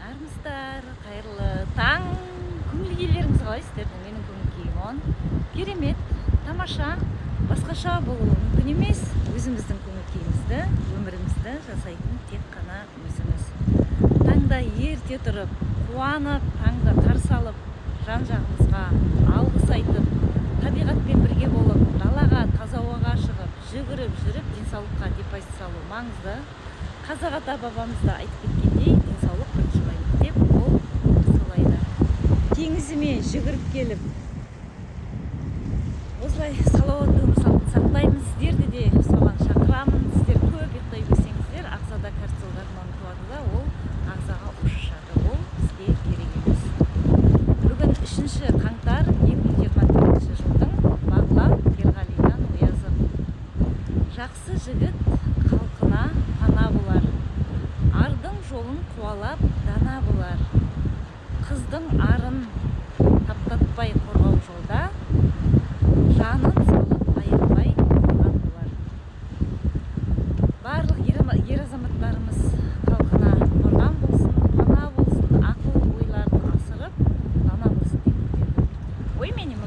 армысыздар, қайырлы таң. Көңіл күйлеріңіз қалай сіздердің? Менің көңіл күйім он керемет, тамаша, басқаша болуы мүмкін емес. Өзіміздің көңіл күйімізді, өмірімізді жасайтын тек қана өзіміз. Таңда ерте тұрып, қуанып, таңды қарсы алып, жан-жағымызға алғыс айтып, табиғатпен бірге болып, далаға, таза ауаға шығып, жүгіріп жүріп, денсаулыққа депозит салу маңызды. Қазақ ата бабамызда айтып кеткендей, денсаулық бірінші байлық деп, ол солай да. Теңізімен жүгіріп келіп, осылай салауатты өмір салтын сақтаймын. Сіздерді де соған шақырамын. Сіздер көп ұйықтай берсеңіздер, ағзада кортизол гормоны туады да, ол ағзаға ұшады. Ол бізге керек емес. Бүгін 3 қаңтар 2024 жылдың Бағлан Ерғалидан оязы. Жақсы жігіт халқына пана болар, ардың жолын қуалап дана болар, қыздың арын таптатпай қорғау жолда, жанын салып аянбай қорған болар. Барлық ер азаматтарымыз халқына қорған болсын, пана болсын, ақыл ойларын асырып, дана болсын деп. Ой, менің